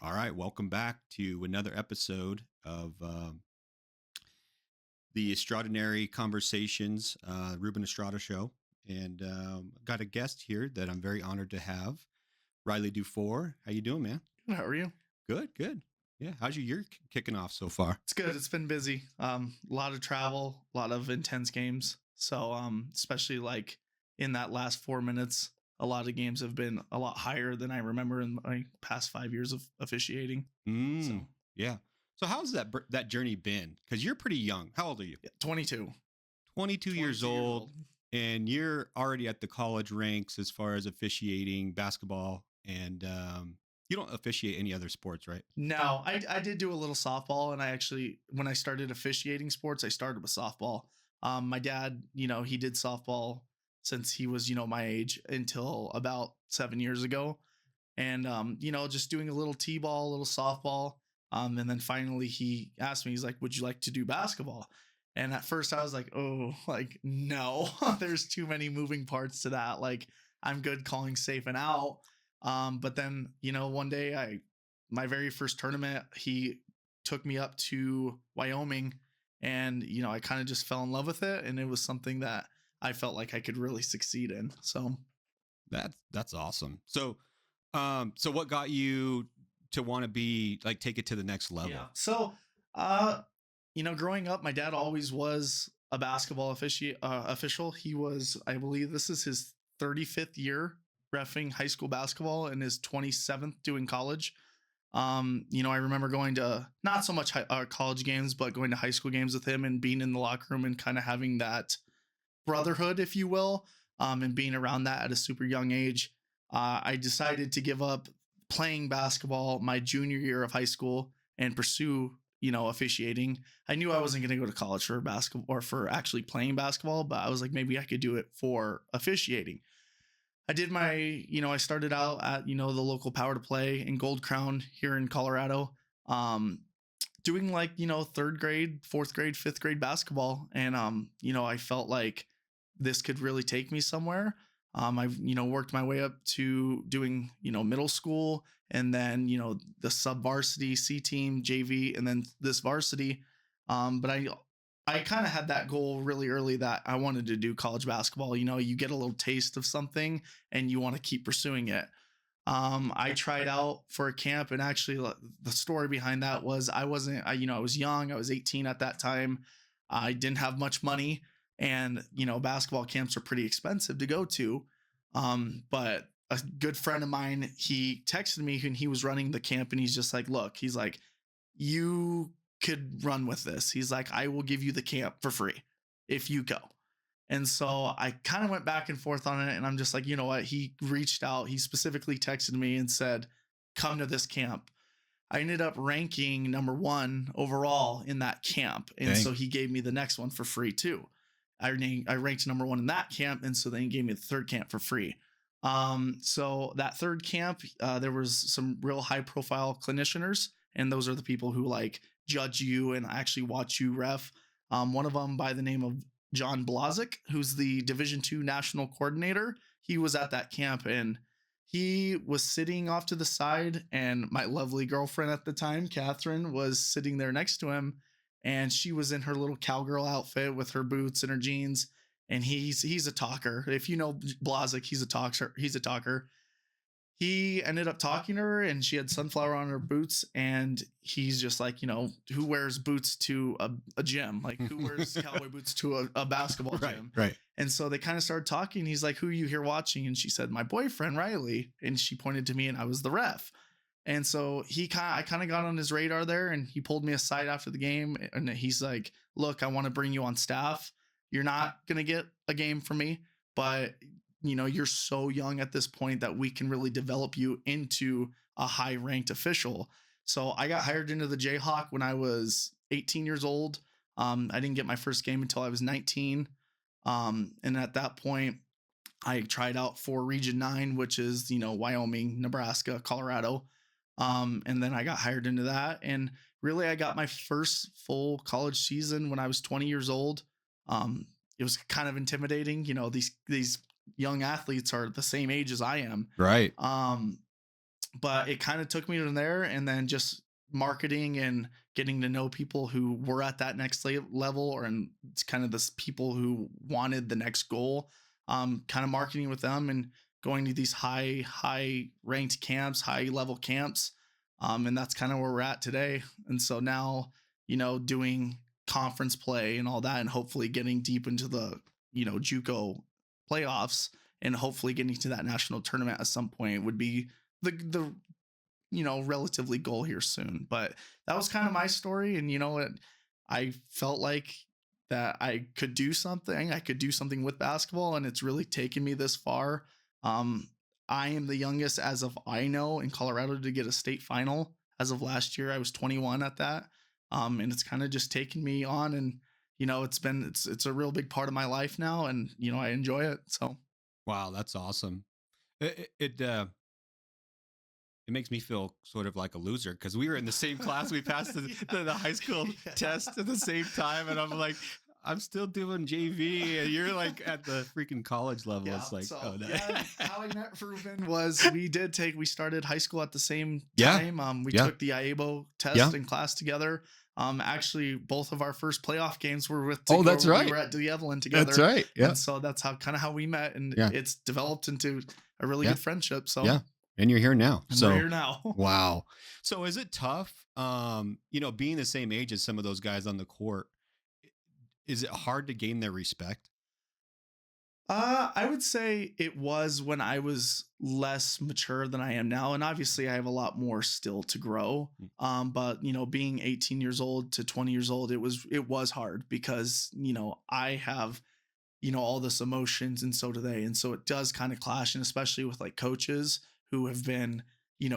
All right, welcome back to another episode of the Estradanary Conversations, Ruben Estrada show, and got a guest here that I'm very honored to have, Riley Dufour. How you doing, man? How are you? Good, good. Yeah, how's your year kicking off so far? It's good. It's been busy. A lot of travel, a lot of intense games. So, especially like in that last 4 minutes, a lot of games have been a lot higher than I remember in my past 5 years of officiating. So, Yeah. So how's that journey been? Because you're pretty young. How old are you? yeah, 22. 22 years old, and you're already at the college ranks as far as officiating basketball, and you don't officiate any other sports, right? No, I did do a little softball, and I actually, when I started officiating sports, I started with softball. My dad, he did softball since he was, my age until about 7 years ago. And, just doing a little t-ball, a little softball. And then finally he asked me, he's like, would you like to do basketball? And at first I was like, oh, like, no, there's too many moving parts to that. Like, I'm good calling safe and out. But then, one day my very first tournament, he took me up to Wyoming, and, I kind of just fell in love with it. And it was something that I felt like I could really succeed in. So That's awesome. So what got you to want to be like take it to the next level? yeah. So, growing up, my dad always was a basketball official. He was, I believe, this is his 35th year reffing high school basketball and his 27th doing college. I remember going to not so much college games, but going to high school games with him and being in the locker room and kind of having that brotherhood, if you will, and being around that at a super young age. I decided to give up playing basketball my junior year of high school and pursue, officiating. I knew I wasn't going to go to college for basketball or for actually playing basketball, but I was like, maybe I could do it for officiating. I did I started out at, the local Power to Play in Gold Crown here in Colorado, doing like, third grade, fourth grade, fifth grade basketball. And, I felt like this could really take me somewhere. I've, worked my way up to doing, middle school, and then, the sub varsity C team, JV, and then this varsity. But I kind of had that goal really early that I wanted to do college basketball. You get a little taste of something and you want to keep pursuing it. I tried out for a camp, and actually the story behind that was I was young. I was 18 at that time. I didn't have much money, and, basketball camps are pretty expensive to go to. But a good friend of mine, he texted me when he was running the camp, and he's just like, look, he's like, you could run with this. He's like, I will give you the camp for free if you go. And so I kind of went back and forth on it, and I'm just like, you know what? He reached out. He specifically texted me and said, come to this camp. I ended up ranking number 1 overall in that camp. And so he gave me the next one for free too. I ranked number 1 in that camp. And so then he gave me the third camp for free. So that third camp, there was some real high profile clinicians, and those are the people who like judge you and actually watch you ref. One of them by the name of John Blazik, who's the Division II national coordinator. He was at that camp, and he was sitting off to the side, and my lovely girlfriend at the time, Catherine, was sitting there next to him, and she was in her little cowgirl outfit with her boots and her jeans. And he's a talker. If you know Blazik, he's a talker. He ended up talking to her, and she had sunflower on her boots, and he's just like, who wears boots to a gym? Like, who wears cowboy boots to a basketball gym? Right. And so they kind of started talking. He's like, who are you here watching? And she said, my boyfriend, Riley. And she pointed to me, and I was the ref. And so I kind of got on his radar there, and he pulled me aside after the game, and he's like, look, I want to bring you on staff. You're not going to get a game from me, but you're so young at this point that we can really develop you into a high ranked official. So I got hired into the Jayhawk when I was 18 years old. I didn't get my first game until I was 19. And at that point, I tried out for Region 9, which is, Wyoming, Nebraska, Colorado. And then I got hired into that. And really, I got my first full college season when I was 20 years old. It was kind of intimidating. These young athletes are the same age as I am. Right. But it kind of took me to there, and then just marketing and getting to know people who were at that next level, or in it's kind of this people who wanted the next goal. Kind of marketing with them and going to these high ranked camps, high level camps. And that's kind of where we're at today. And so now, doing conference play and all that, and hopefully getting deep into the, JUCO playoffs, and hopefully getting to that national tournament at some point would be the relatively goal here soon. But that was kind of my story. And I felt like that I could do something. I could do something with basketball, and it's really taken me this far. Um, I am the youngest, as of I know, in Colorado to get a state final. As of last year, I was 21 at that. And it's kind of just taken me on, and it's a real big part of my life now, and I enjoy it. So Wow, that's awesome. It it makes me feel sort of like a loser because we were in the same class. We passed the high school yeah. test at the same time, and I'm like, I'm still doing JV, and you're like at the freaking college level. Yeah. It's like, So oh no. yeah, how I met Ruben was we started high school at the same Yeah. time. We Yeah. took the IABO test Yeah. in class together. Actually, both of our first playoff games were with Oh, that's we right. were at Evelyn together. That's right. Yeah. And so that's how we met, and Yeah. it's developed into a really Yeah. good friendship. So Yeah. And you're here now. and So we're here now. wow. So is it tough? Being the same age as some of those guys on the court, is it hard to gain their respect? I would say it was when I was less mature than I am now, and obviously I have a lot more still to grow. Mm. But being 18 years old to 20 years old, it was hard because I have all this emotions, and so do they, and so it does kind of clash, and especially with like coaches who have been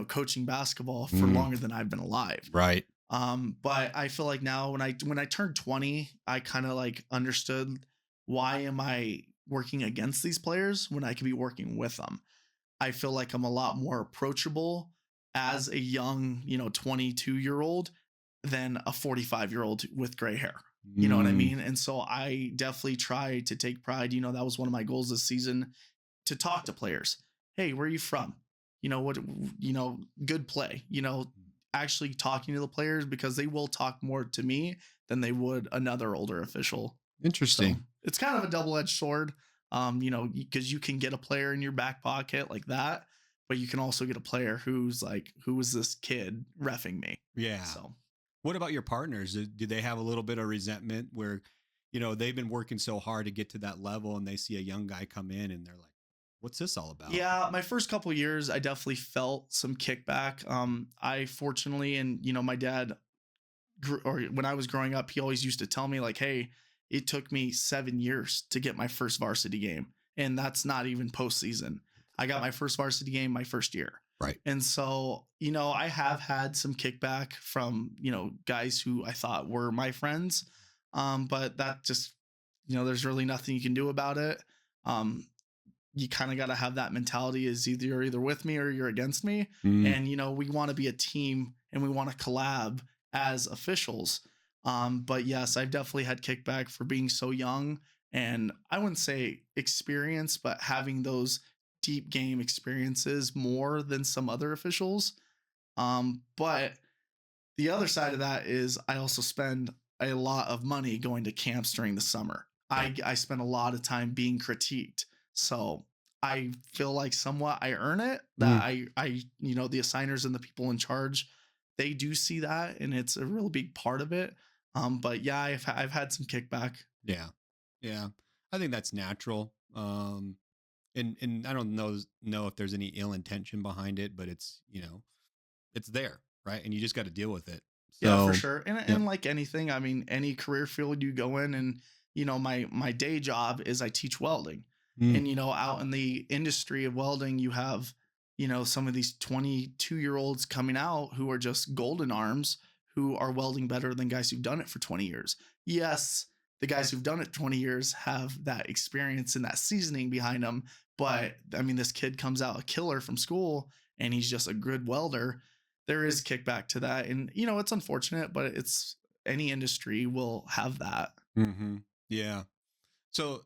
coaching basketball for Mm. longer than I've been alive. Right. But I feel like now when I turned 20, I kind of like understood, why am I working against these players when I could be working with them? I feel like I'm a lot more approachable as a young, 22-year-old than a 45-year-old with gray hair. You know what I Mm. mean? And so I definitely try to take pride. That was one of my goals this season, to talk to players. Hey, where are you from? What, good play, actually talking to the players, because they will talk more to me than they would another older official. So Interesting. it's kind of a double-edged sword. Because you can get a player in your back pocket like that, but you can also get a player who's like, who is this kid reffing me? Yeah. So What about your partners? Do they have a little bit of resentment where, they've been working so hard to get to that level and they see a young guy come in and they're like, what's this all about? yeah, my first couple years, I definitely felt some kickback. I fortunately, and my dad, or when I was growing up, he always used to tell me like, "Hey, it took me 7 years to get my first varsity game, and that's not even postseason. I got my first varsity game my first year." Right. And so, I have had some kickback from guys who I thought were my friends, but that just there's really nothing you can do about it. Um, you kind of got to have that mentality, is either you're either with me or you're against me. Mm. And we want to be a team, and we want to collab as officials. But yes, I've definitely had kickback for being so young, and I wouldn't say experience, but having those deep game experiences more than some other officials. But the other side of that is I also spend a lot of money going to camps during the summer. I spend a lot of time being critiqued. So I feel like somewhat I earn it, that Mm. I the assigners and the people in charge, they do see that, and it's a real big part of it. But yeah, I've had some kickback. Yeah. Yeah. I think that's natural. And I don't know if there's any ill intention behind it, but it's, it's there, right? And you just got to deal with it. Yeah, for So, sure. And yeah. and like anything, I mean, any career field you go in, and my day job is I teach welding. Mm. And out in the industry of welding, you have some of these 22-year-olds coming out who are just golden arms, who are welding better than guys who've done it for 20 years. Yes, the guys who've done it 20 years have that experience and that seasoning behind them, but I mean, this kid comes out a killer from school, and he's just a good welder. There is kickback to that, and it's unfortunate, but it's any industry will have that. Hmm. Yeah. So,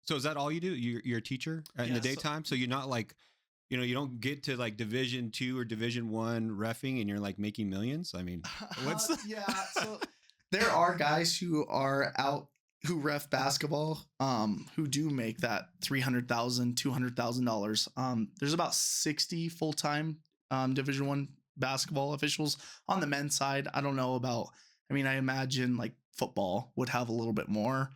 so is that all you do? You're a teacher in the Yeah. So daytime? So you're not like you don't get to like Division 2 or Division 1 reffing and you're like making millions. I mean, what's the Yeah, so there are guys who are out who ref basketball who do make that $300,000 $200,000. There's about 60 full-time Division 1 basketball officials on the men's side. I don't know about, I mean, I imagine like football would have a little bit more.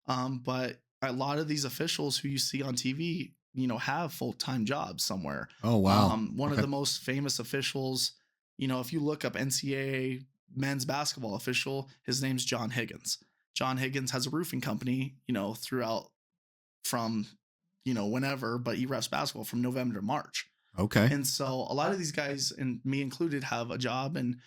But a lot of these officials who you see on TV, have full-time jobs somewhere. Oh wow. One of Okay. the most famous officials, if you look up NCAA men's basketball official, his name's John Higgins. John Higgins has a roofing company, throughout from, whenever, but he refs basketball from November to March. Okay. And so a lot of these guys, and me included, have a job. And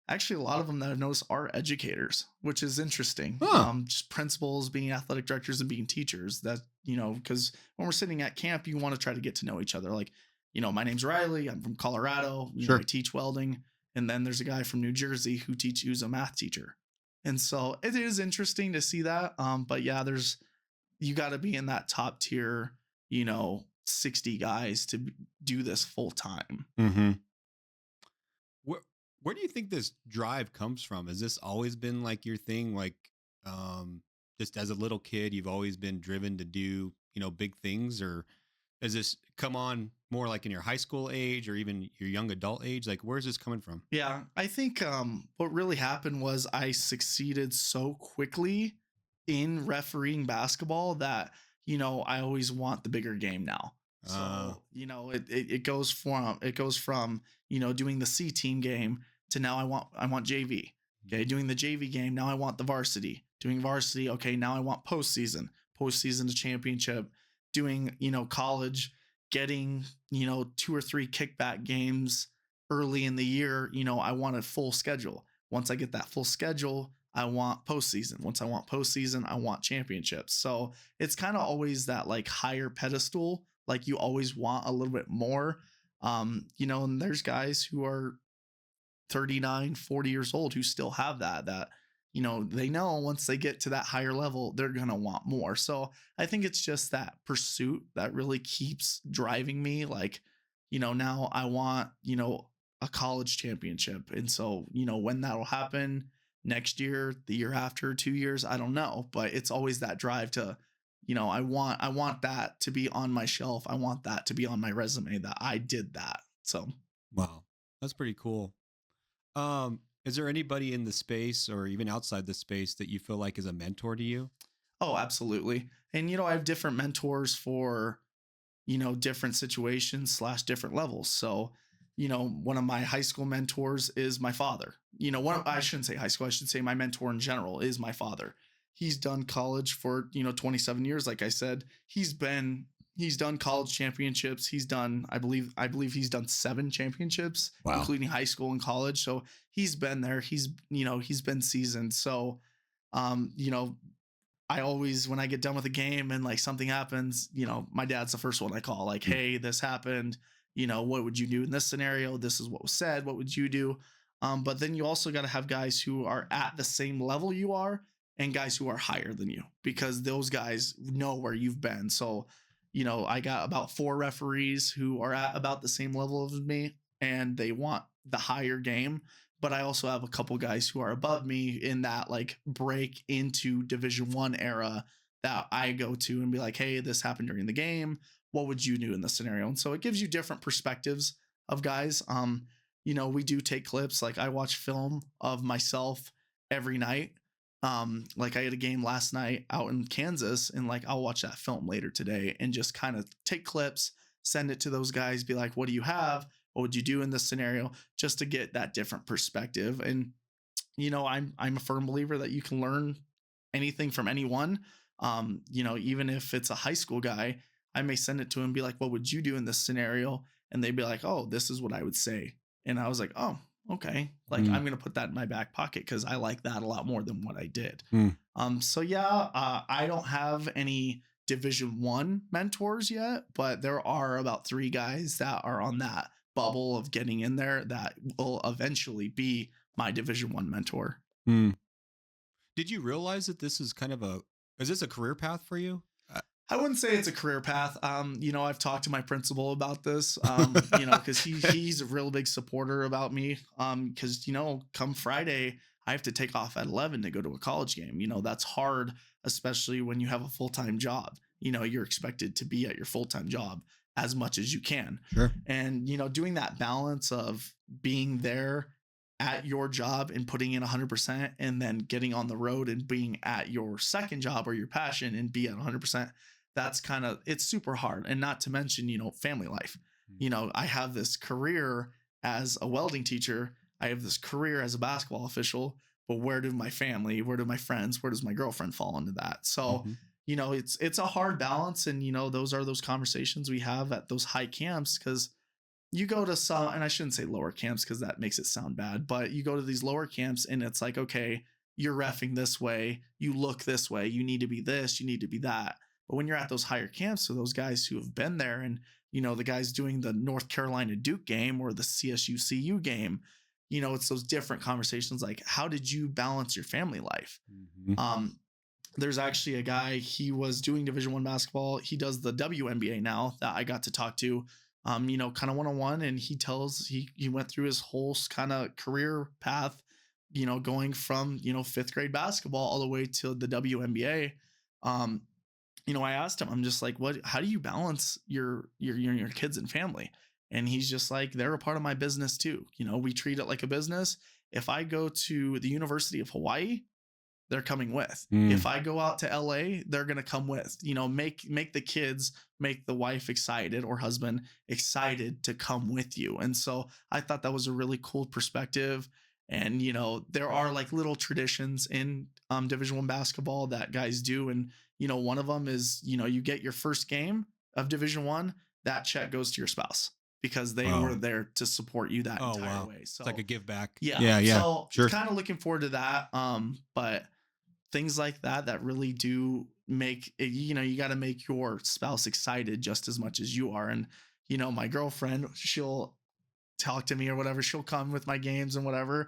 actually, a lot of them that I've noticed are educators, which is interesting. Huh. Just principals, being athletic directors, and being teachers. That, because when we're sitting at camp, you want to try to get to know each other. Like, my name's Riley. I'm from Colorado. Sure. I teach welding. And then there's a guy from New Jersey who's a math teacher. And so it is interesting to see that. But yeah, you got to be in that top tier, 60 guys to do this full time. Mm-hmm. Where do you think this drive comes from? Has this always been like your thing? Like, just as a little kid, you've always been driven to do, big things, or does this come on more like in your high school age or even your young adult age? Like, where's this coming from? Yeah, I think what really happened was I succeeded so quickly in refereeing basketball that I always want the bigger game now. So it goes from doing the C team game to now I want JV. Okay, doing the JV game now I want the varsity. Doing varsity, okay, now I want postseason to championship. Doing college, getting 2 or 3 kickback games early in the year. I want a full schedule. Once I get that full schedule, I want postseason. Once I want postseason, I want championships. So it's kind of always that like higher pedestal. Like you always want a little bit more. And there's guys who are 39, 40 years old who still have that, they know once they get to that higher level, they're going to want more. So I think it's just that pursuit that really keeps driving me. Like, now I want, a college championship. And so, when that'll happen next year, the year after, 2 years, I don't know, but it's always that drive to, I want that to be on my shelf. I want that to be on my resume that I did that. So, Wow, that's pretty cool. Is there anybody in the space or even outside the space that you feel like is a mentor to you? oh, absolutely. And, I have different mentors for, different situations / different levels. So, one of my high school mentors is my father. I shouldn't say high school. I should say my mentor in general is my father. He's done college for, 27 years. Like I said, he's done college championships. He's done, I believe he's done 7 championships, Wow. including high school and college. So he's been there. He's been seasoned. So, I always, when I get done with a game and like something happens, my dad's the first one I call, like, hey, this happened. What would you do in this scenario? This is what was said. What would you do? But then you also got to have guys who are at the same level you are and guys who are higher than you, because those guys know where you've been. So, I got about 4 referees who are at about the same level as me and they want the higher game. But I also have a couple guys who are above me in that like break into Division 1 era that I go to and be like, hey, this happened during the game. What would you do in this scenario? And so it gives you different perspectives of guys. We do take clips. Like I watch film of myself every night. Like I had a game last night out in Kansas and like I'll watch that film later today and just kind of take clips, send it to those guys, be like, what do you have? What would you do in this scenario? Just to get that different perspective. And, I'm a firm believer that you can learn anything from anyone. Even if it's a high school guy, I may send it to him and be like, what would you do in this scenario? And they'd be like, oh, this is what I would say. And I was like, oh, okay. Like I'm going to put that in my back pocket because I like that a lot more than what I did. So yeah, I don't have any Division 1 mentors yet, but there are about 3 guys that are on that bubble of getting in there that will eventually be my Division 1 mentor. Did you realize that this is kind of is this a career path for you? I wouldn't say it's a career path. I've talked to my principal about this, because he's a real big supporter about me. Because come Friday, I have to take off at 11 to go to a college game. That's hard, especially when you have a full time job. You're expected to be at your full time job as much as you can, Sure. and doing that balance of being there at your job and putting in 100% and then getting on the road and being at your second job or your passion and be at 100%, that's it's super hard. And not to mention family life. I have this career as a welding teacher, I have this career as a basketball official, but where do my family, where do my friends, where does my girlfriend fall into that? So it's a hard balance. And those are those conversations we have at those high camps, because you go to some, and I shouldn't say lower camps because that makes it sound bad, but you go to these lower camps and it's like, okay, you're reffing this way, you look this way, you need to be this, you need to be that. But when you're at those higher camps, so those guys who have been there, and the guys doing the North Carolina Duke game or the CSU CU game, it's those different conversations like, how did you balance your family life? There's actually a guy, he was doing Division I basketball. He does the WNBA now, that I got to talk to, kind of one-on-one. And he went through his whole kind of career path, going from, fifth grade basketball all the way to the WNBA. I asked him, I'm just like, how do you balance your kids and family? And he's just like, they're a part of my business too. We treat it like a business. If I go to the University of Hawaii, they're coming with. If I go out to LA, they're going to come with. Make the kids, make the wife excited or husband excited to come with you. And so I thought that was a really cool perspective. And there are like little traditions in Division I basketball that guys do. And one of them is you get your first game of Division I, that check goes to your spouse, because they were there to support you that entire way. So it's like a give back. Yeah. So sure. kind of looking forward to that. But things like that really do make it, you got to make your spouse excited just as much as you are. And my girlfriend, she'll talk to me or whatever, she'll come with my games and whatever,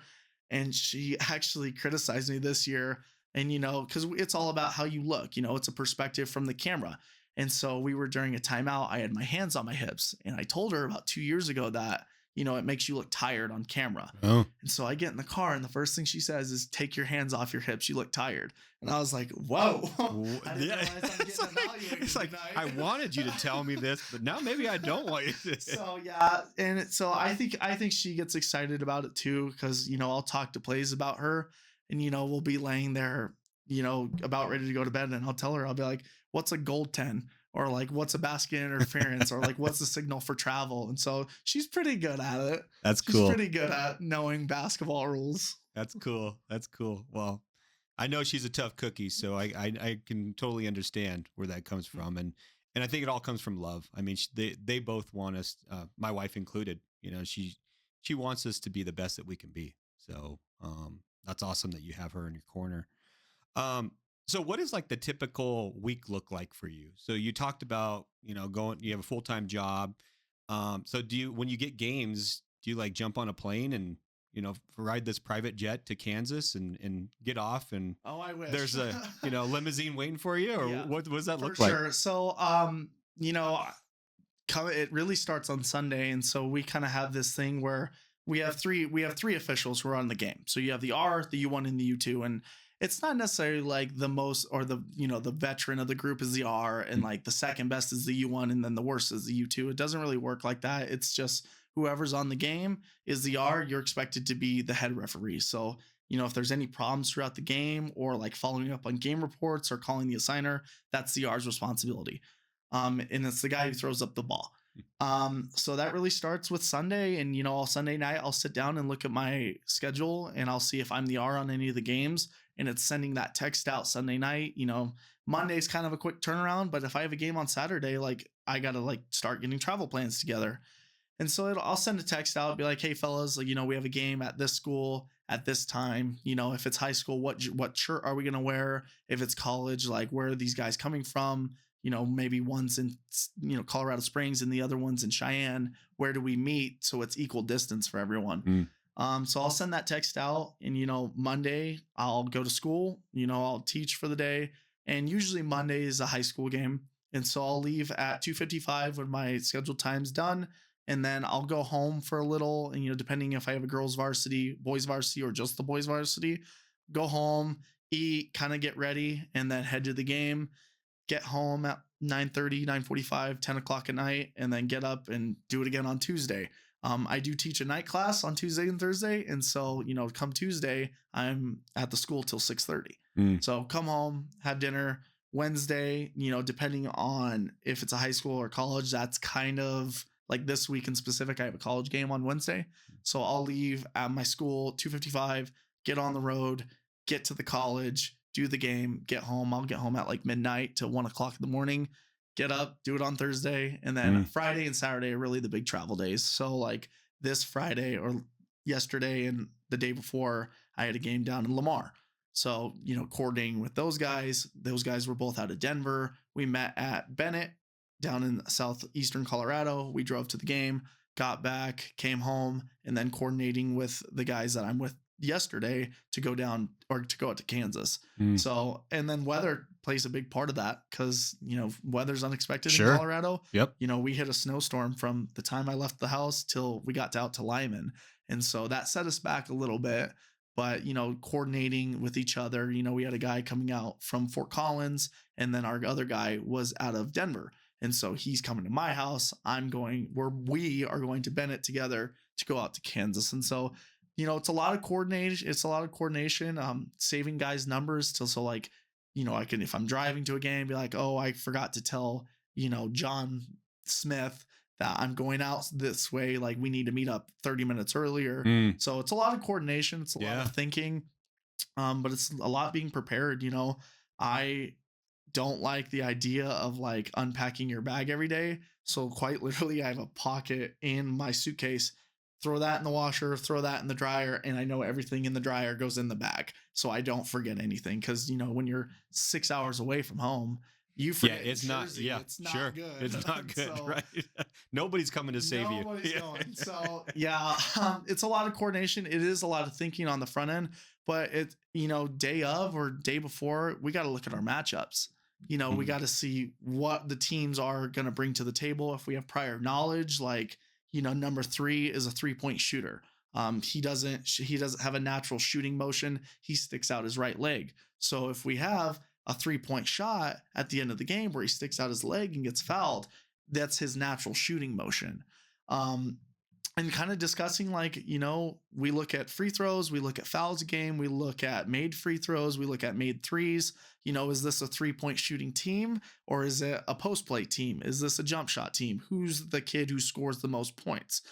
and she actually criticized me this year. And because it's all about how you look, it's a perspective from the camera. And so we were during a timeout, I had my hands on my hips, and I told her about 2 years ago that it makes you look tired on camera. And so I get in the car, and the first thing she says is, take your hands off your hips, you look tired. And I was like, whoa. It's like, I wanted you to tell me this, but now maybe I don't want you to. So yeah. And so I think she gets excited about it too, because I'll talk to plays about her, and we'll be laying there, about ready to go to bed, and I'll tell her, I'll be like, what's a gold 10? Or like, what's a basket interference? Or like, what's the signal for travel? And so she's pretty good at it. That's cool. She's pretty good at knowing basketball rules. That's cool. Well, I know she's a tough cookie, so I can totally understand where that comes from. And I think it all comes from love. I mean, they both want us, my wife included, she wants us to be the best that we can be. So that's awesome that you have her in your corner. So what is like the typical week look like for you? So you talked about, you have a full-time job. So when you get games, do you like jump on a plane and, ride this private jet to Kansas and get off, and I wish there's a, limousine waiting for you, or what does that look like? For sure. So, it really starts on Sunday. And so we kind of have this thing where we have three officials who are on the game. So you have the R, the U1, and the U2. And it's not necessarily like the most, or the veteran of the group is the R, and like the second best is the U1, and then the worst is the U2. It doesn't really work like that. It's just whoever's on the game is the R. You're expected to be the head referee. So, if there's any problems throughout the game, or like following up on game reports or calling the assigner, that's the R's responsibility. And it's the guy who throws up the ball. So that really starts with Sunday, and all Sunday night I'll sit down and look at my schedule, and I'll see if I'm the R on any of the games, and it's sending that text out Sunday night. Monday's kind of a quick turnaround, but if I have a game on Saturday, like I gotta like start getting travel plans together. And so I'll send a text out, be like, hey fellas, like, we have a game at this school at this time. If it's high school, what shirt are we going to wear? If it's college, like, where are these guys coming from? Maybe one's in, Colorado Springs and the other one's in Cheyenne. Where do we meet? So it's equal distance for everyone. So I'll send that text out, and, Monday I'll go to school, I'll teach for the day. And usually Monday is a high school game. And so I'll leave at 2:55 when my scheduled time's done. And then I'll go home for a little. And, depending if I have a girls' varsity, boys' varsity, or just the boys' varsity, go home, eat, kind of get ready, and then head to the game. Get home at 9:30, 9:45, 10 o'clock at night, and then get up and do it again on Tuesday. I do teach a night class on Tuesday and Thursday. And so, come Tuesday, I'm at the school till 6:30. So come home, have dinner. Wednesday, depending on if it's a high school or college, that's kind of like this week in specific. I have a college game on Wednesday. So I'll leave at my school 2:55, get on the road, get to the college, do the game, get home. I'll get home at like midnight to 1 o'clock in the morning, get up, do it on Thursday. And then Friday and Saturday are really the big travel days. So like this Friday or yesterday and the day before, I had a game down in Lamar. So, coordinating with those guys were both out of Denver. We met at Bennett down in southeastern Colorado. We drove to the game, got back, came home, and then coordinating with the guys that I'm with yesterday to go down or to go out to Kansas. So, and then weather plays a big part of that because, weather's unexpected in Colorado. Yep. We hit a snowstorm from the time I left the house till we got out to Lyman. And so that set us back a little bit. But, coordinating with each other, we had a guy coming out from Fort Collins, and then our other guy was out of Denver. And so he's coming to my house. We are going to Bennett together to go out to Kansas. And so, it's a lot of coordination. It's a lot of coordination, saving guys' numbers so like, I can, if I'm driving to a game, be like, oh, I forgot to tell, John Smith that I'm going out this way. Like we need to meet up 30 minutes earlier. So it's a lot of coordination. It's a lot of thinking. But it's a lot being prepared. I don't like the idea of like unpacking your bag every day. So quite literally I have a pocket in my suitcase, throw that in the washer, throw that in the dryer. And I know everything in the dryer goes in the bag. So I don't forget anything. Cause when you're 6 hours away from home, you forget. Yeah, it's not. Yeah, it's not sure. good. It's not good, So, right? Nobody's coming to save you. Nobody's going. So it's a lot of coordination. It is a lot of thinking on the front end, but day of or day before, we got to look at our matchups. We got to see what the teams are going to bring to the table. If we have prior knowledge, like, number 3 is a 3-point shooter. He doesn't have a natural shooting motion. He sticks out his right leg. So if we have a 3-point shot at the end of the game where he sticks out his leg and gets fouled, that's his natural shooting motion. And kind of discussing like, we look at free throws, we look at fouls a game, we look at made free throws, we look at made threes. Is this a 3-point shooting team or is it a post play team? Is this a jump shot team? Who's the kid who scores the most points?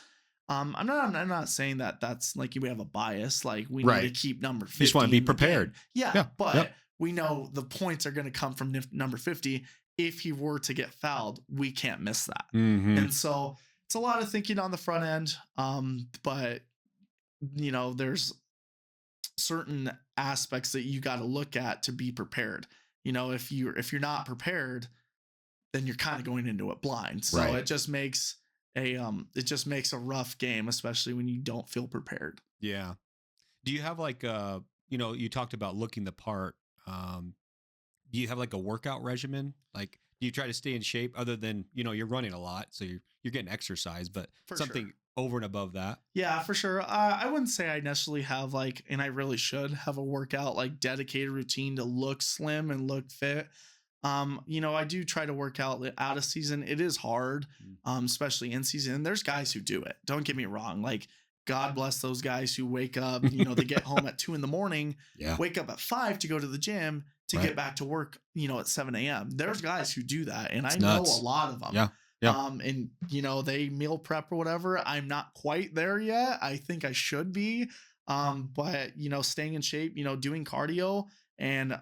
I'm not saying that that's like we have a bias, like we need to keep number 50. You just want to be prepared. But we know the points are going to come from number 50. If he were to get fouled, we can't miss that. And so it's a lot of thinking on the front end. But there's certain aspects that you got to look at to be prepared. If you're not prepared, then you're kind of going into it blind. So it just makes a rough game, especially when you don't feel prepared. Yeah. Do you have like you talked about looking the part. Do you have like a workout regimen? Like, do you try to stay in shape other than, you're running a lot, so you're getting exercise, but for something over and above that? Yeah, for sure. I wouldn't say I necessarily have like, and I really should have a workout, like dedicated routine to look slim and look fit. I do try to work out of season. It is hard, especially in season. And there's guys who do it. Don't get me wrong. Like, God bless those guys who wake up, they get home at 2 a.m, wake up at 5 to go to the gym to get back to work, at 7 a.m. There's guys who do that. And I know a lot of them. Yeah. And they meal prep or whatever. I'm not quite there yet. I think I should be. But staying in shape, doing cardio. And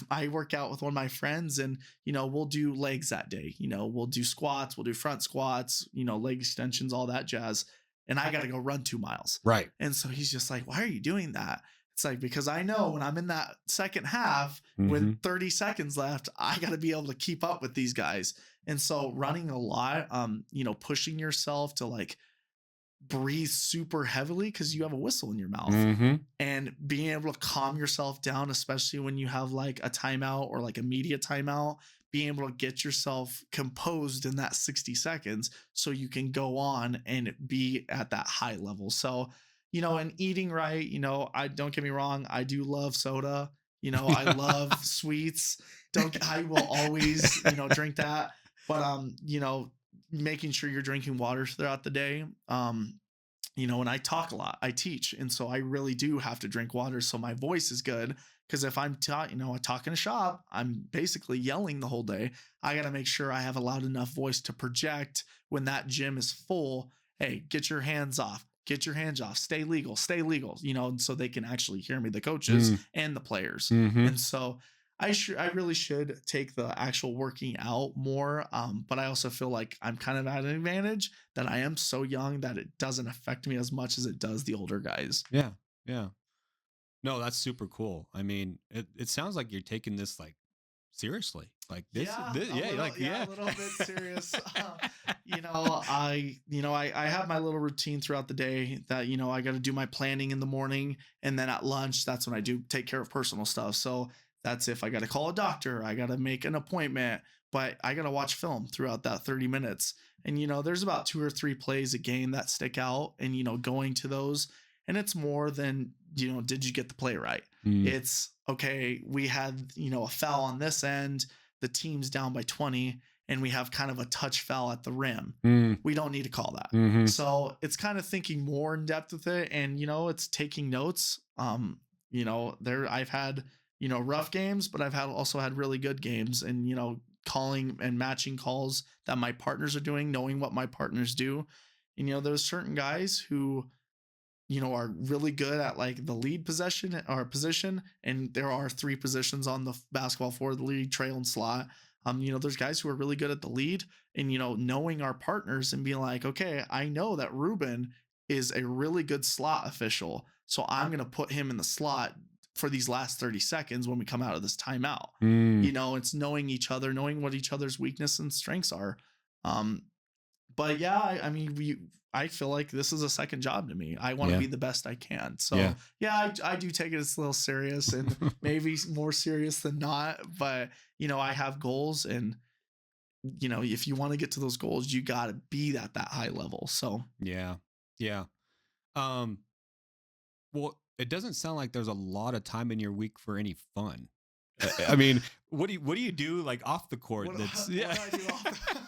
I work out with one of my friends and, we'll do legs that day. We'll do squats, we'll do front squats, leg extensions, all that jazz. And I got to go run 2 miles. Right. And so he's just like, why are you doing that? It's like, because I know when I'm in that second half with 30 seconds left, I got to be able to keep up with these guys. And so running a lot, pushing yourself to like breathe super heavily because you have a whistle in your mouth and being able to calm yourself down, especially when you have like a timeout or like a media timeout, being able to get yourself composed in that 60 seconds so you can go on and be at that high level. So, and eating right, I don't get me wrong, I do love soda. I love sweets. I will always, drink that. But making sure you're drinking water throughout the day. And I talk a lot. I teach, and so I really do have to drink water so my voice is good. Because if I'm talking a shop, I'm basically yelling the whole day. I got to make sure I have a loud enough voice to project when that gym is full. Hey, get your hands off. Get your hands off. Stay legal. Stay legal. So they can actually hear me, the coaches and the players. Mm-hmm. And so I really should take the actual working out more. But I also feel like I'm kind of at an advantage that I am so young that it doesn't affect me as much as it does the older guys. Yeah. Yeah. No, that's super cool. I mean, it sounds like you're taking this like seriously. Like this, A little bit serious. I have my little routine throughout the day that, I got to do my planning in the morning. And then at lunch, that's when I do take care of personal stuff. So that's if I got to call a doctor, I got to make an appointment, but I got to watch film throughout that 30 minutes. And, there's about 2 or 3 plays a game that stick out and, going to those. And it's more than, did you get the play right? It's okay. We had, a foul on this end, the team's down by 20 and we have kind of a touch foul at the rim. We don't need to call that. Mm-hmm. So it's kind of thinking more in depth with it. And, it's taking notes. I've had, rough games, but I've also had really good games and, calling and matching calls that my partners are doing, knowing what my partners do. And, there's certain guys who, are really good at like the lead possession or position. And there are 3 positions on the basketball floor, the lead, trail, and slot. There's guys who are really good at the lead and, knowing our partners and being like, okay, I know that Ruben is a really good slot official. So I'm going to put him in the slot for these last 30 seconds when we come out of this timeout. It's knowing each other, knowing what each other's weakness and strengths are. But yeah, I feel like this is a second job to me. I want to be the best I can. So I do take it as a little serious and maybe more serious than not. But, I have goals and, if you want to get to those goals, you got to be at that high level. So, yeah. Yeah. Well, it doesn't sound like there's a lot of time in your week for any fun. I mean, what do you do like off the court? What do I do off the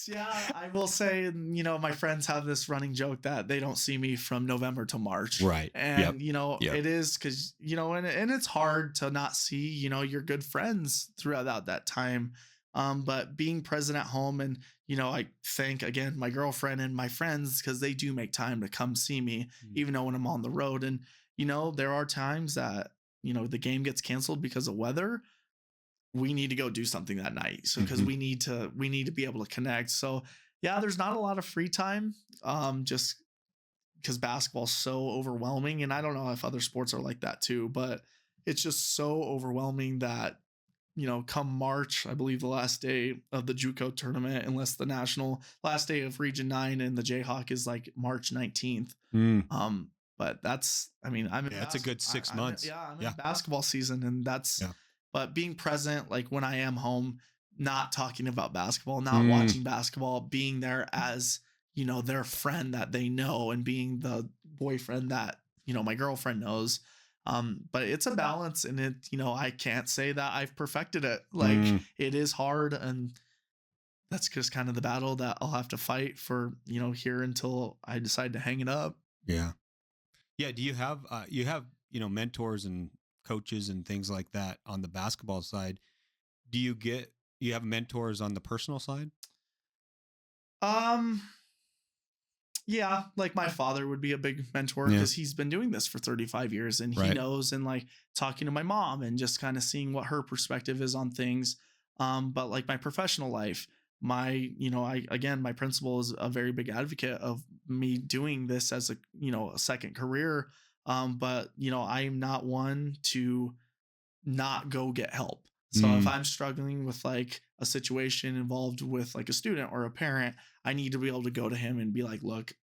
Yeah, I will say, my friends have this running joke that they don't see me from November to March. Right. And, it is because, and it's hard to not see, your good friends throughout that time. But being present at home and, I thank again, my girlfriend and my friends, because they do make time to come see me, even though when I'm on the road. And, there are times that, the game gets canceled because of weather. We need to go do something that night. So, cause we need to be able to connect. So yeah, there's not a lot of free time. Just cause basketball's so overwhelming. And I don't know if other sports are like that too, but it's just so overwhelming that, come March, I believe the last day of the JUCO tournament, unless the national last day of Region 9 and the Jayhawk is like March 19th. But that's, that's a good 6 months. I'm in basketball season and that's, but being present, like when I am home, not talking about basketball, not watching basketball, being there as, their friend that they know and being the boyfriend that, my girlfriend knows. But it's a balance and it, I can't say that I've perfected it. Like it is hard. And that's just kind of the battle that I'll have to fight for, here until I decide to hang it up. Yeah. Yeah. Do you have, mentors and coaches and things like that on the basketball side? Do you have mentors on the personal side? Yeah, like my father would be a big mentor because he's been doing this for 35 years and he knows, and like talking to my mom and just kind of seeing what her perspective is on things. But like my professional life, my principal is a very big advocate of me doing this as a second career. But I'm not one to not go get help. So if I'm struggling with like a situation involved with like a student or a parent, I need to be able to go to him and be like, look,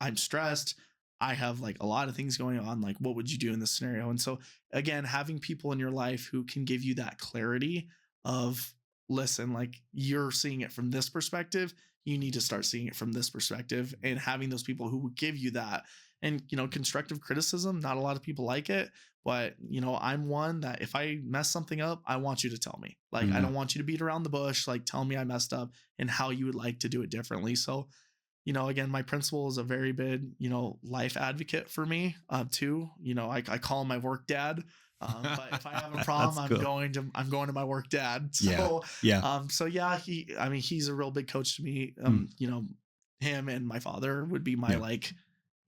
I'm stressed. I have like a lot of things going on. Like, what would you do in this scenario? And so again, having people in your life who can give you that clarity of, listen, like you're seeing it from this perspective. You need to start seeing it from this perspective, and having those people who will give you that. And, constructive criticism, not a lot of people like it, but, I'm one that if I mess something up, I want you to tell me. Like, I Mm, don't want you to beat around the bush. Like, tell me I messed up and how you would like to do it differently. So, again, my principal is a very big, life advocate for me, too. I call him my work dad. But if I have a problem, that's cool. I'm going to my work dad. Yeah. So, Yeah. so yeah, he's a real big coach to me. Mm, Him and my father would be my yeah. like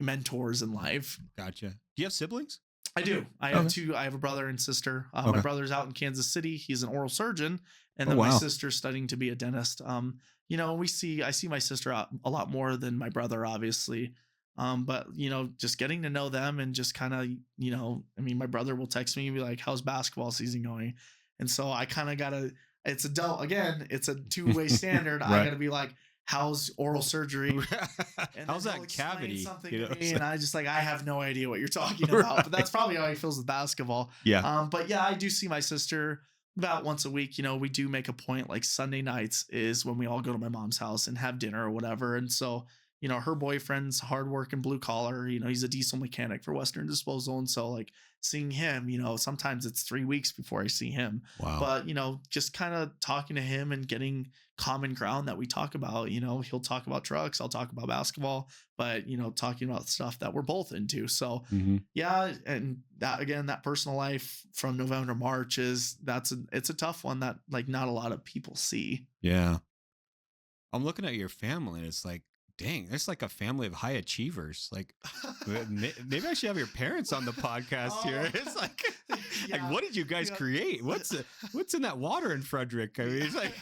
mentors in life. Gotcha. Do you have siblings? I do. I have Okay. two. I have a brother and sister. My Okay. brother's out in Kansas City. He's an oral surgeon, and Oh, then my wow. sister's studying to be a dentist. I see my sister out a lot more than my brother, obviously. But just getting to know them and just kind of, my brother will text me and be like, "How's basketball season going?" And so I kind of gotta. It's it's a two-way standard. I Right. gotta be like, "How's oral surgery?" And How's then he'll that explain cavity? something You to know? me, and I just like, I have no idea what you're talking about. But that's probably how he feels with basketball. Yeah. But yeah, I do see my sister about once a week. We do make a point, like Sunday nights is when we all go to my mom's house and have dinner or whatever. And so, her boyfriend's hard work and blue collar. He's a diesel mechanic for Western Disposal. And so, like, seeing him, sometimes it's 3 weeks before I see him. Wow. But, just kind of talking to him and getting common ground that we talk about. He'll talk about trucks, I'll talk about basketball, but, talking about stuff that we're both into. So, Hmm. yeah, and that again, that personal life from November to March it's a tough one that like not a lot of people see. Yeah. I'm looking at your family and it's like, dang, there's like a family of high achievers. Like, maybe I should have your parents on the podcast here. Oh, It's like, yeah, what did you guys yeah. create? What's in that water in Frederick? I mean, it's like,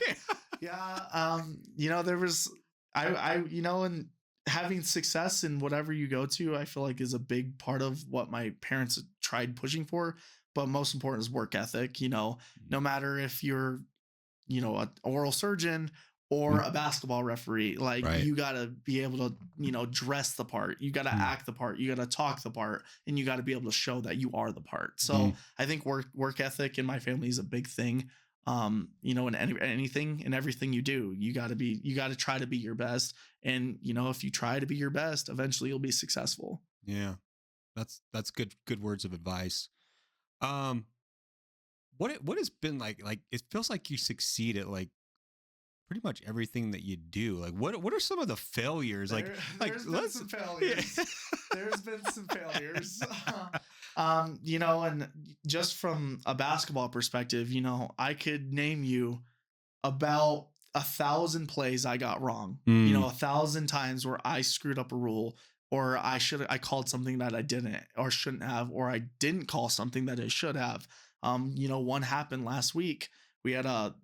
Yeah, there was and having success in whatever you go to, I feel like is a big part of what my parents tried pushing for. But most important is work ethic. No matter if you're an oral surgeon or Mm, a basketball referee, like right. you got to be able to dress the part, you got to Mm, act the part, you got to talk the part, and you got to be able to show that you are the part. So mm, I think work ethic in my family is a big thing. In anything and everything you do, you got to try to be your best. And if you try to be your best, eventually you'll be successful. yeah. That's good words of advice. Um, what has been like it feels like you succeed at like pretty much everything that you do. Like what are some of the failures? There's been some failures. Yeah. There's been some failures. And just from a basketball perspective, I could name you about 1,000 plays I got wrong. Mm, 1,000 times where I screwed up a rule, or I called something that I didn't or shouldn't have, or I didn't call something that I should have. One happened last week. We had a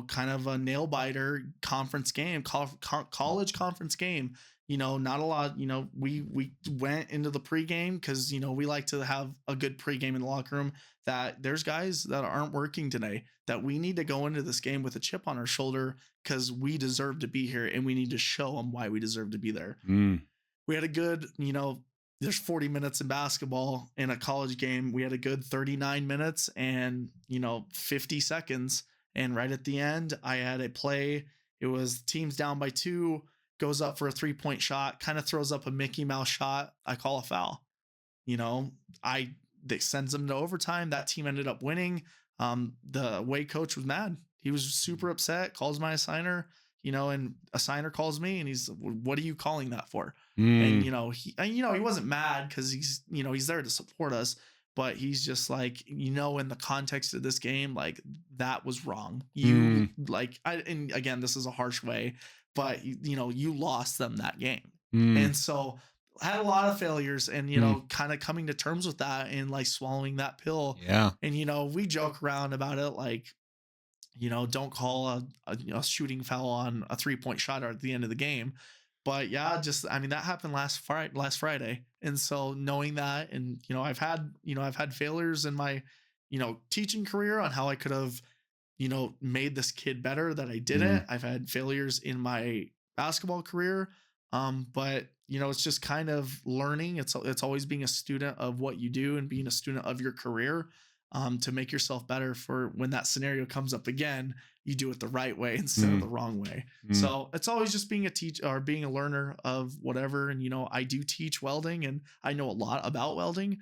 kind of a nail biter conference game, college conference game. Not a lot. We went into the pregame because we like to have a good pregame in the locker room. That there's guys that aren't working today, that we need to go into this game with a chip on our shoulder because we deserve to be here and we need to show them why we deserve to be there. mm, We had a good, there's 40 minutes in basketball in a college game. We had a good 39 minutes and, 50 seconds. And right at the end, I had a play. It was teams down by 2, goes up for a 3-point shot, kind of throws up a Mickey Mouse shot. I call a foul. You know, I That sends them to overtime. That team ended up winning. The away coach was mad. He was super upset. Calls my assigner, and assigner calls me, and he's, "What are you calling that for?" And mm, he wasn't mad because he's there to support us, but he's just like, in the context of this game, like that was wrong. mm, And again, this is a harsh way, but you lost them that game, mm, and so had a lot of failures, and mm. kind of coming to terms with that and like swallowing that pill. Yeah. And we joke around about it, like, don't call a shooting foul on a 3-point shot at the end of the game. But yeah, that happened last Friday. And so knowing that, and I've had failures in my teaching career on how I could have made this kid better that I Mm, didn't. I've had failures in my basketball career. But it's just kind of learning. It's always being a student of what you do and being a student of your career. to make yourself better for when that scenario comes up again, you do it the right way instead of Mm. the wrong way. Mm. So it's always just being a teacher or being a learner of whatever. And, I do teach welding and I know a lot about welding,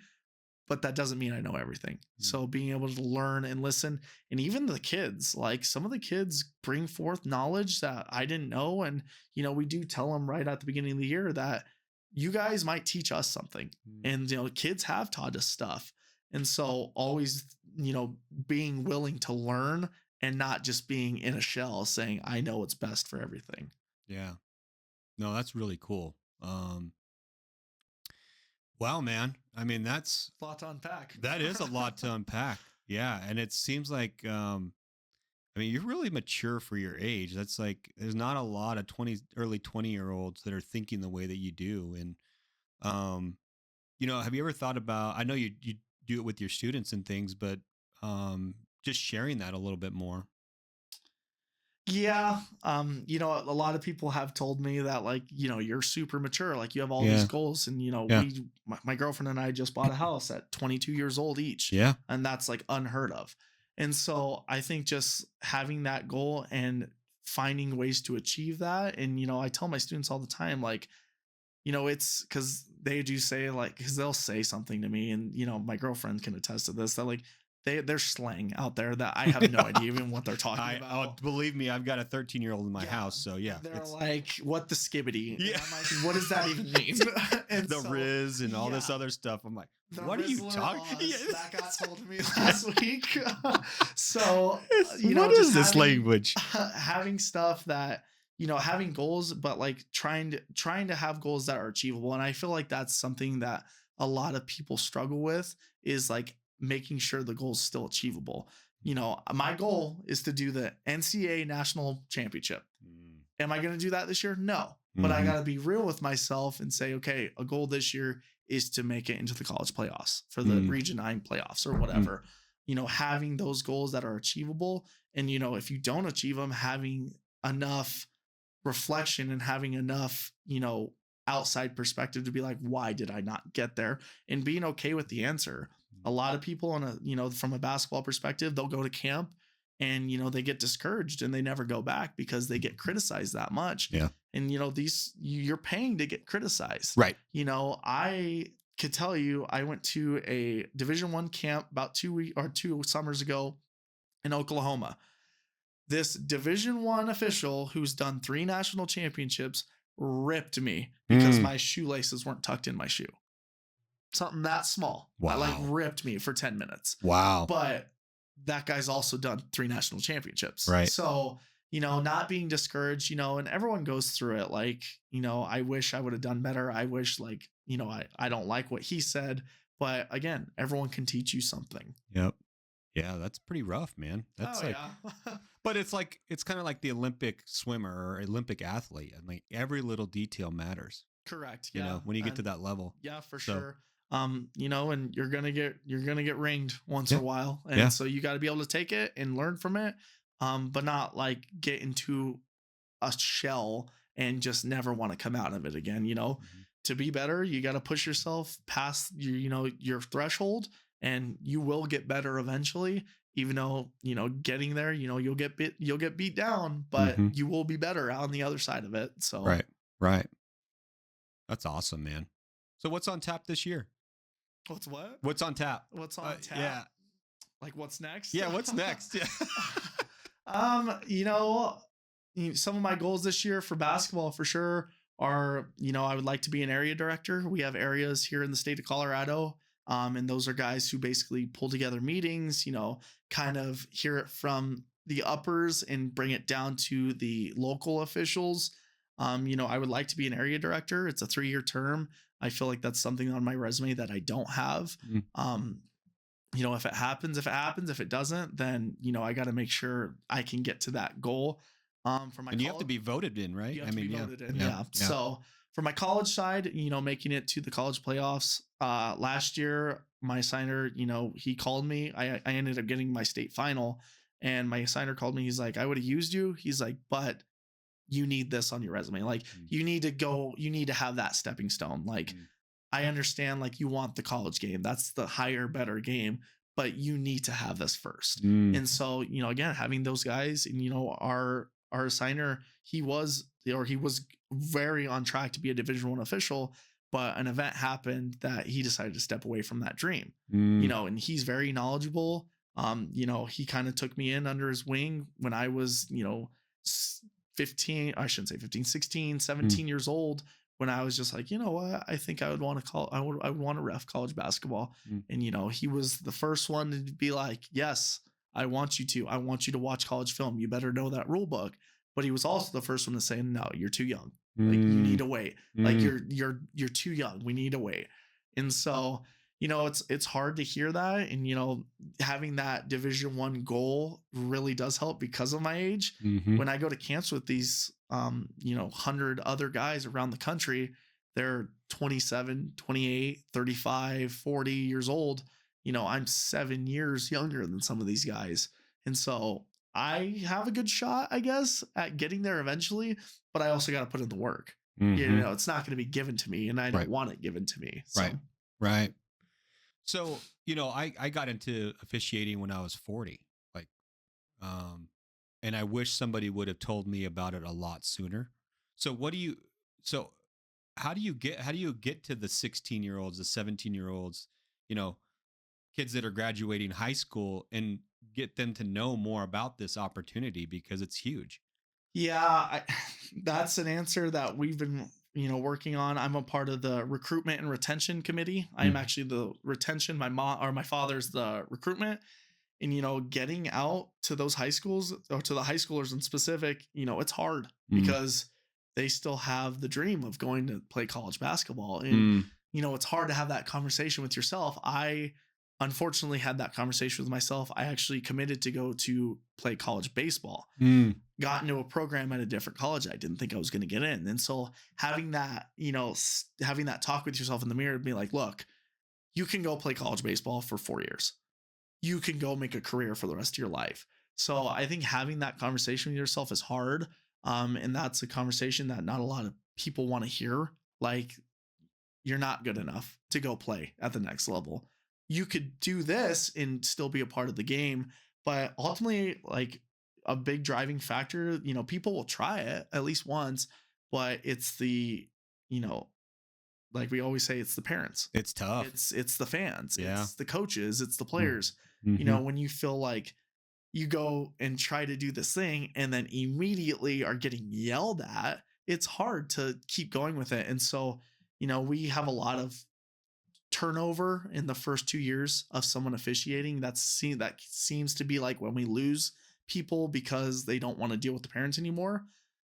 but that doesn't mean I know everything. So being able to learn and listen, and even the kids, like some of the kids bring forth knowledge that I didn't know. And, we do tell them right at the beginning of the year that you guys might teach us something. And, kids have taught us stuff. And so always, being willing to learn and not just being in a shell saying, I know what's best for everything. Yeah. No, that's really cool. Wow, man. I mean, that's A lot to unpack. that is a lot to unpack. Yeah, and it seems like I mean, you're really mature for your age. That's like there's not a lot of early 20-year-olds that are thinking the way that you do. And um, have you ever thought about, I know you do it with your students and things, but just sharing that a little bit more. Yeah. A lot of people have told me that, like, you're super mature, like you have all these Yeah. goals. And, Yeah. my girlfriend and I just bought a house at 22 years old each. Yeah. And that's like unheard of. And so I think just having that goal and finding ways to achieve that. And, I tell my students all the time, like, it's because they do say, like, because they'll say something to me, and my girlfriend can attest to this, that like there's slang out there that I have no idea even what they're talking about. Believe me, I've got a 13-year-old in my house, so yeah. They're like, what the skibbity? Yeah. And I'm like, what does that even mean? And the Riz and all this other stuff. I'm like, what are you talking? That got told to me last week. So, what is this language? Having stuff that, having goals, but like trying to have goals that are achievable. And I feel like that's something that a lot of people struggle with, is like making sure the goal is still achievable. My goal is to do the NCAA national championship. Am I going to do that this year? No, but I got to be real with myself and say, okay, a goal this year is to make it into the college playoffs for the Region 9 playoffs or whatever. Having those goals that are achievable. And, if you don't achieve them, having enough reflection and having enough, outside perspective to be like, why did I not get there? And being okay with the answer. A lot of people from a basketball perspective, they'll go to camp and, they get discouraged and they never go back because they get criticized that much. Yeah. And, you're paying to get criticized. Right. I could tell you, I went to a Division I camp about 2 summers ago in Oklahoma. This Division I official who's done 3 national championships ripped me because my shoelaces weren't tucked in my shoe. Something that small. Wow. Like ripped me for 10 minutes. Wow. But that guy's also done 3 national championships. Right. So, not being discouraged, and everyone goes through it. Like, I wish I would have done better. I wish, like, I don't like what he said. But again, everyone can teach you something. Yep. Yeah, that's pretty rough, man. That's but it's kind of like the Olympic swimmer or Olympic athlete. And like every little detail matters. Correct. Yeah. When you get to that level. Yeah, for sure. And you're going to get ringed once in a while. And so you got to be able to take it and learn from it. But not like get into a shell and just never want to come out of it again. To be better, you got to push yourself past your threshold, and you will get better eventually. Even though, getting there, you'll get beat down, but you will be better on the other side of it. So right. That's awesome, man. So what's on tap this year? What's what? What's on tap? What's on tap? Yeah. Like what's next? Yeah. What's next? Yeah. Some of my goals this year for basketball for sure are, I would like to be an area director. We have areas here in the state of Colorado. And those are guys who basically pull together meetings, kind of hear it from the uppers and bring it down to the local officials. I would like to be an area director. It's a 3-year term. I feel like that's something on my resume that I don't have. If it happens, if it happens. If it doesn't, then, I got to make sure I can get to that goal. For my and you have to be voted in, right? You have to be voted in. Yeah. So for my college side, making it to the college playoffs, last year, my assigner, he called me. I ended up getting my state final, and my assigner called me. He's like, I would have used you. He's like, but you need this on your resume. Like you need to have that stepping stone. Like I understand, like you want the college game. That's the higher, better game, but you need to have this first. Mm. And so, again, having those guys, and our assigner, he was very on track to be a Division I official, but an event happened that he decided to step away from that dream. Mm. And he's very knowledgeable. He kind of took me in under his wing when I was, 15, I shouldn't say 15, 16, 17 years old, when I was just like, you know what, I think I would want to I would want to ref college basketball. Mm. And, he was the first one to be like, yes, I want you to watch college film. You better know that rule book. But he was also the first one to say, no, you're too young. Like, you need to wait. Like, you're too young. We need to wait. And so, it's hard to hear that. And, having that Division I goal really does help because of my age. Mm-hmm. When I go to camps with these, 100 other guys around the country, they're 27, 28, 35, 40 years old. I'm 7 years younger than some of these guys. And so I have a good shot, I guess, at getting there eventually, but I also got to put in the work. Mm-hmm. It's not going to be given to me, and I don't want it given to me. So. Right. So, I got into officiating when I was 40, like, and I wish somebody would have told me about it a lot sooner. So how do you get to the 16-year-olds, the 17-year-olds, kids that are graduating high school, and get them to know more about this opportunity, because it's huge? Yeah, that's an answer that we've been, working on. I'm a part of the recruitment and retention committee. I am actually the retention. My father's the recruitment. And, getting out to those high schools, or to the high schoolers in specific, it's hard because they still have the dream of going to play college basketball. And, it's hard to have that conversation with yourself. I unfortunately had that conversation with myself. I actually committed to go to play college baseball, got into a program at a different college. I didn't think I was going to get in. And so having that, having that talk with yourself in the mirror, be like, look, you can go play college baseball for 4 years. You can go make a career for the rest of your life. So I think having that conversation with yourself is hard. And that's a conversation that not a lot of people want to hear. Like, you're not good enough to go play at the next level. You could do this and still be a part of the game. But ultimately, like, a big driving factor, people will try it at least once, but it's the, like we always say, it's the parents. It's tough. It's the fans. Yeah. It's the coaches. It's the players. Mm-hmm. When you feel like you go and try to do this thing and then immediately are getting yelled at, it's hard to keep going with it. And so, we have a lot of turnover in the first 2 years of someone officiating. That seems to be like when we lose people because they don't want to deal with the parents anymore.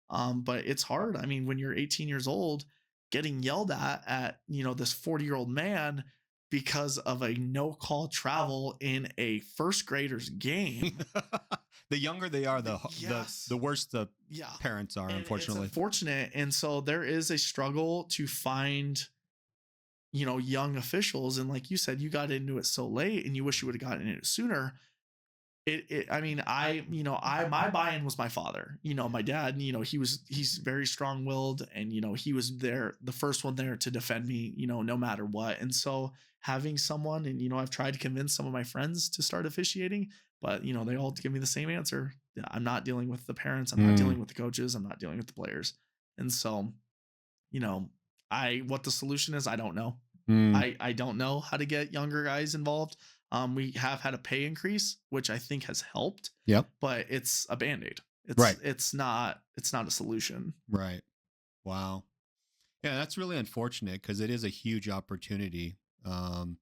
But it's hard. I mean, when you're 18 years old, getting yelled at, this 40-year-old man because of a no call travel in a first grader's game. The younger they are, the worse the parents are, and unfortunately. It's unfortunate. And so there is a struggle to find, young officials. And like you said, you got into it so late and you wish you would have gotten into it sooner. My buy-in was my father. My dad, he's very strong-willed, and he was there, the first one there to defend me, no matter what. And so having someone, and I've tried to convince some of my friends to start officiating, but they all give me the same answer. I'm not dealing with the parents, I'm not dealing with the coaches, I'm not dealing with the players. And so, what the solution is, I don't know. I don't know how to get younger guys involved. We have had a pay increase, which I think has helped. Yep. But it's a Band-Aid. It's not a solution. Right. Wow. Yeah, that's really unfortunate, because it is a huge opportunity. And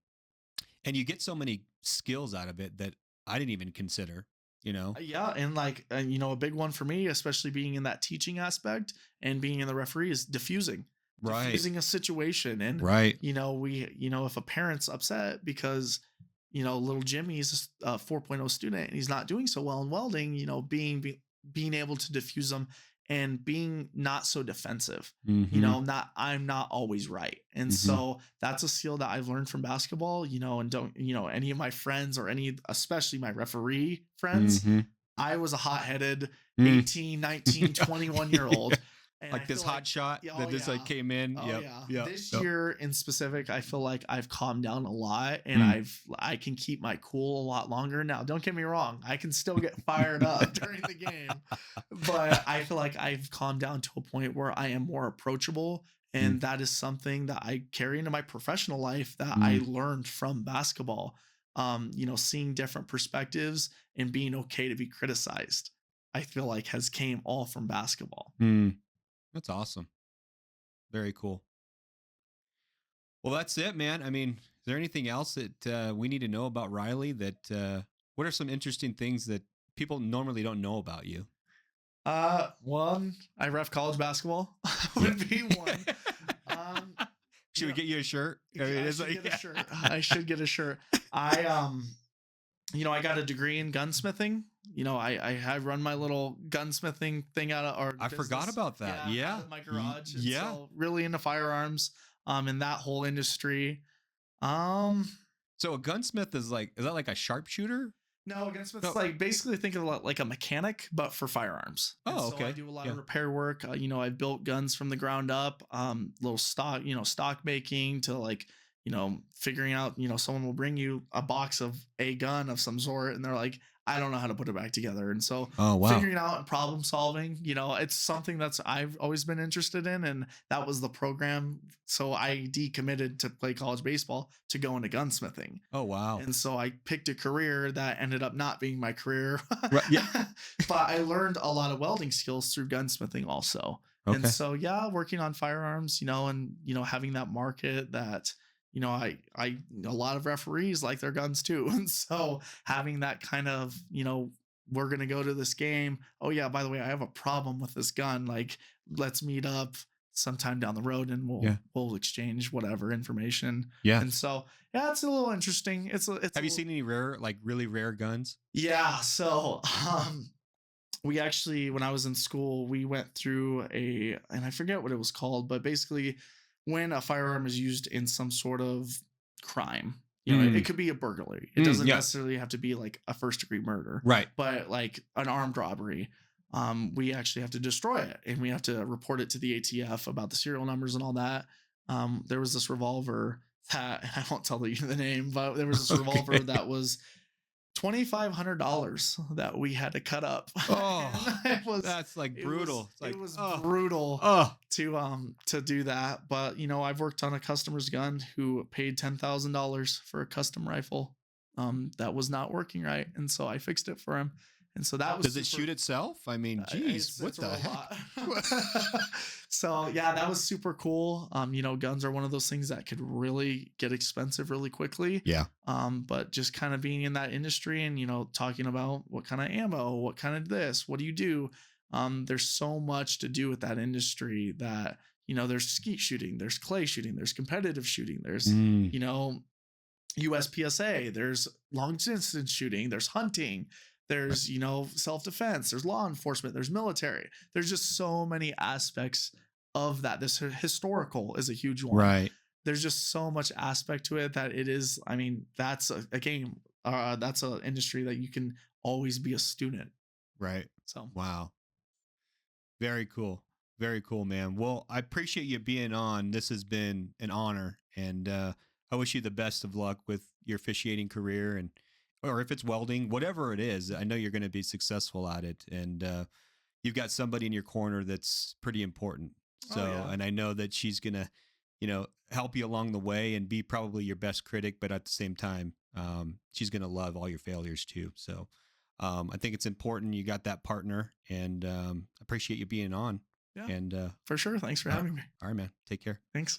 you get so many skills out of it that I didn't even consider, Yeah. And like, a big one for me, especially being in that teaching aspect and being in the referee, is diffusing. Right. Diffusing a situation. And, right. If a parent's upset because, little Jimmy's a 4.0 student and he's not doing so well in welding, being able to diffuse them and being not so defensive, I'm not always right. And so that's a skill that I've learned from basketball, and don't, any of my friends or especially my referee friends, I was a hot-headed 18, 19, 21-year-old. And I Like this feel like, hot shot yeah, that oh just like yeah. came in. Oh Yep. yeah. Yep. This Yep. year in specific, I feel like I've calmed down a lot and Mm. I can keep my cool a lot longer now. Don't get me wrong. I can still get fired up during the game, but I feel like I've calmed down to a point where I am more approachable. Mm. And that is something that I carry into my professional life that I Mm. learned from basketball. Seeing different perspectives and being okay to be criticized, I feel like has came all from basketball. Mm. That's awesome. Very cool. Well, that's it, man. I mean, is there anything else that we need to know about Riley? What are some interesting things that people normally don't know about you? One, I ref college basketball Yeah. would be one. Um, Should we get you a shirt? I mean, I it's should like, get a shirt. I should get a shirt. I got a degree in gunsmithing. I run my little gunsmithing thing out of our I forgot business. about that. Yeah. Out of my garage. And Yeah. so really into firearms, in that whole industry. Um, So a gunsmith is that like a sharpshooter? No, gunsmith's No. like basically think of it like a mechanic, but for firearms. And Oh, so okay. I do a lot Yeah. of repair work. I've built guns from the ground up, little stock making to figuring out, someone will bring you a box of a gun of some sort and they're like, I don't know how to put it back together. And so Oh, wow. figuring out and problem solving, it's something that's I've always been interested in. And that was the program. So I decommitted to play college baseball to go into gunsmithing. Oh, wow. And so I picked a career that ended up not being my career. Right, yeah. But I learned a lot of welding skills through gunsmithing also. Okay. And so, yeah, working on firearms, and, having that market that, a lot of referees like their guns too. And so having that kind of, we're going to go to this game. Oh yeah, by the way, I have a problem with this gun. Like, let's meet up sometime down the road and we'll exchange whatever information. Yeah. And so, yeah, it's a little interesting. Have you seen any really rare guns? Yeah. So, we actually, when I was in school, we went through and I forget what it was called, but basically when a firearm is used in some sort of crime, it could be a burglary. It doesn't necessarily have to be like a first degree murder, Right. but like an armed robbery. We actually have to destroy it and we have to report it to the ATF about the serial numbers and all that. There was this revolver that I won't tell you the name, but there was this revolver that was $2,500 that we had to cut up. Oh, that's like brutal. It was brutal to do that. But I've worked on a customer's gun who paid $10,000 for a custom rifle that was not working right, and so I fixed it for him. And so that was. Does it shoot itself? I mean, geez, what the heck? So yeah, that was super cool. Guns are one of those things that could really get expensive really quickly. Yeah. But just kind of being in that industry and talking about what kind of ammo, what kind of this, what do you do? There's so much to do with that industry that there's skeet shooting, there's clay shooting, there's competitive shooting, there's USPSA, there's long distance shooting, there's hunting. There's, self-defense, there's law enforcement, there's military. There's just so many aspects of that. This historical is a huge one. Right. There's just so much aspect to it that it is, that's a game. That's an industry that you can always be a student. Right. So, wow. Very cool. Very cool, man. Well, I appreciate you being on. This has been an honor. And I wish you the best of luck with your officiating career or if it's welding, whatever it is. I know you're going to be successful at it, and you've got somebody in your corner that's pretty important. So, and I know that she's going to, help you along the way and be probably your best critic, but at the same time, she's going to love all your failures too. So, I think it's important you got that partner, and appreciate you being on. Yeah, and for sure. Thanks for having me. All right, man. Take care. Thanks.